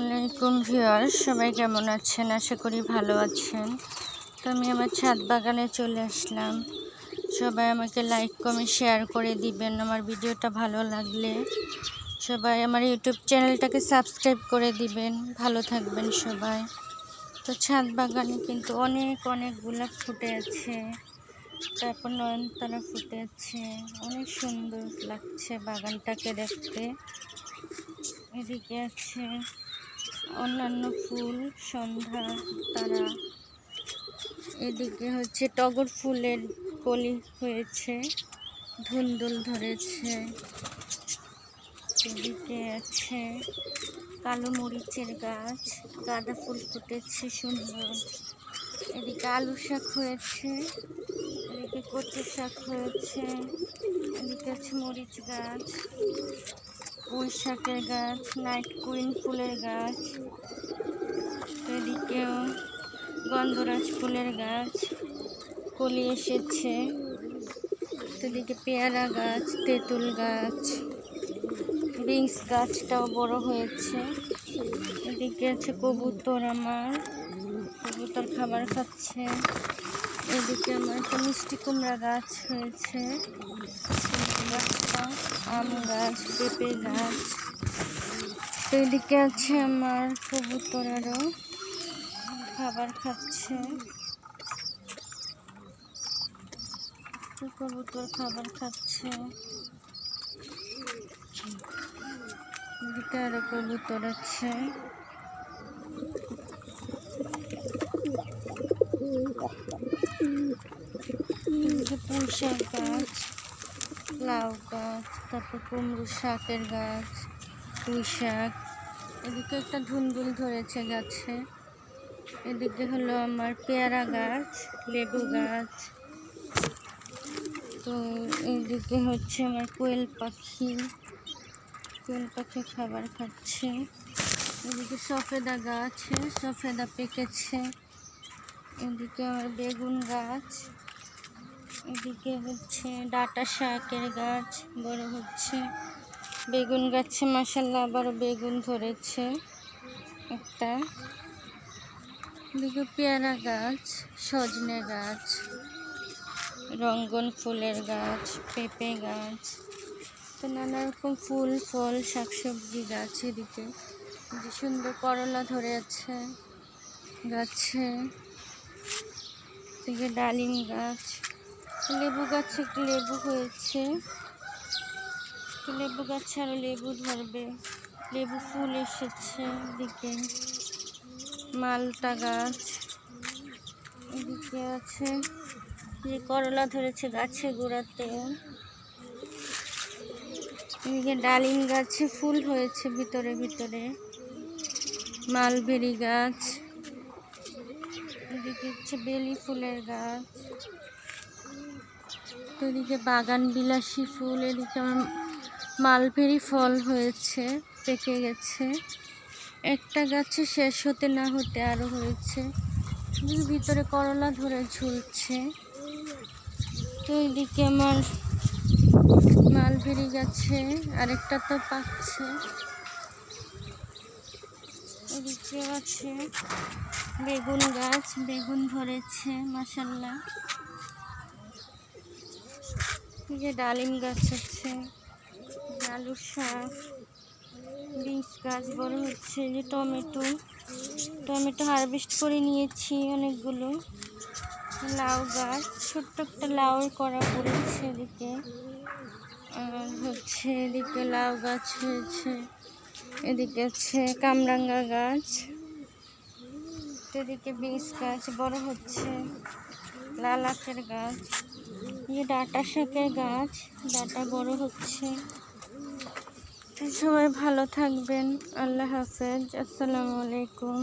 আসসালামু ভিউয়ার্স, সবাই কেমন আছেন? আশা করি ভালো আছেন। তো আমি আমার ছাদ বাগানে চলে আসলাম। সবাই আমাকে লাইক কমেন্ট শেয়ার করে দিবেন। আমার ভিডিওটা ভালো লাগলে সবাই আমার ইউটিউব চ্যানেলটাকে সাবস্ক্রাইব করে দিবেন। ভালো থাকবেন সবাই। তো ছাদ বাগানে কিন্তু অনেক গোলাপ ফুটে আছে, তারপর নয়নতারা ফুটে আছে। অনেক সুন্দর লাগছে বাগানটাকে দেখতে। এদিকে আছে অন্যান্য ফুল, সন্ধ্যা তারা। এদিকে হচ্ছে টগর ফুলের কলি হয়েছে, ধুন্দুল ধরেছে। এদিকে আছে কালো মরিচের গাছ, গাঁদা ফুল ফুটেছে সুন্দর। এদিকে আলু শাক হয়েছে, এদিকে কচু শাক হয়েছে। এদিকে আছে মরিচ গাছ, পুঁই শাকের গাছ, নাইট কুইন ফুলের গাছ। এদিকেও গন্ধরাজ ফুলের গাছ কলি এসেছে। এদিকে পেয়ারা গাছ, তেঁতুল গাছ, বিনস গাছটাও বড় হয়েছে। এদিকে আছে কবুতর, আমার কবুতর খাবার খাচ্ছে। এদিকে আমার একটা মিষ্টি কুমড়া গাছ হয়েছে, আম গাছ, পেঁপে গাছ। তো এদিকে আছে আমার কবুতর, আরও খাবার খাচ্ছে। কবুতর খাবার খাচ্ছে। এদিকে আরো কবুতর আছে। এদিকে পুঁই শাক গাছ, লাউ গাছ, তারপর কুমড়ো শাকের গাছ, পুঁই শাক। এদিকে একটা ধুন্দুল ধরেছে গাছে। এদিকে হলো আমার পেয়ারা গাছ, লেবু গাছ। তো এইদিকে হচ্ছে আমার কোয়েল পাখি খাবার খাচ্ছে। এদিকে সফেদা গাছ, সফেদা পেকেছে। এদিকে আমার বেগুন গাছ। এদিকে হচ্ছে ডাঁটা শাকের গাছ বড় হচ্ছে। বেগুন গাছে মাশাআল্লাহ আবারও বেগুন ধরেছে একটা। এদিকে পেয়ারা গাছ, সজনে গাছ, রঙ্গন ফুলের গাছ, পেঁপে গাছ। তো নানা রকম ফুল ফল শাকসবজি গাছ। এদিকে যে সুন্দর করলা ধরে আছে গাছে। এদিকে ডালিম গাছ, লেবু গাছে একটু লেবু হয়েছে। লেবু গাছে আরও লেবু ধরবে, লেবু ফুল এসেছে। এদিকে মালটা গাছ। এদিকে আছে যে করলা ধরেছে গাছে গোড়াতেও। এদিকে ডালিম গাছে ফুল হয়েছে ভিতরে ভিতরে। মালবেরি গাছ। এদিকে হচ্ছে বেলি ফুলের গাছ। এদিকে বাগান বিলাসী ফুল। এদিকে আমার মালবেরি ফল হয়েছে, পেকে গেছে। একটা গাছে শেষ হতে না হতে আরো হয়েছে। ভিতরে করলা ধরে ঝুলছে। তো এইদিকে আমার মালবেরি গাছে আরেকটা তো পাকছে। এদিকে আছে বেগুন গাছ, বেগুন ধরেছে মাশাআল্লাহ। এই যে ডালিম গাছ আছে, আলু শাক, বিনস গাছ বড় হচ্ছে। যে টমেটো হারভেস্ট করে নিয়েছি অনেকগুলো। লাউ গাছ, ছোট্ট একটা লাউর কড়া পড়েছে এদিকে। আর হচ্ছে এদিকে লাউ গাছ হয়েছে। এদিকে আছে কামরাঙ্গা গাছ। এদিকে বিনস গাছ বড় হচ্ছে, লাল আখের গাছ। এই ডাঁটা শাকের গাছ, ডাঁটা বড় হচ্ছে। সবাই ভালো থাকবেন। আল্লাহ হাফেজ। আসসালামু আলাইকুম।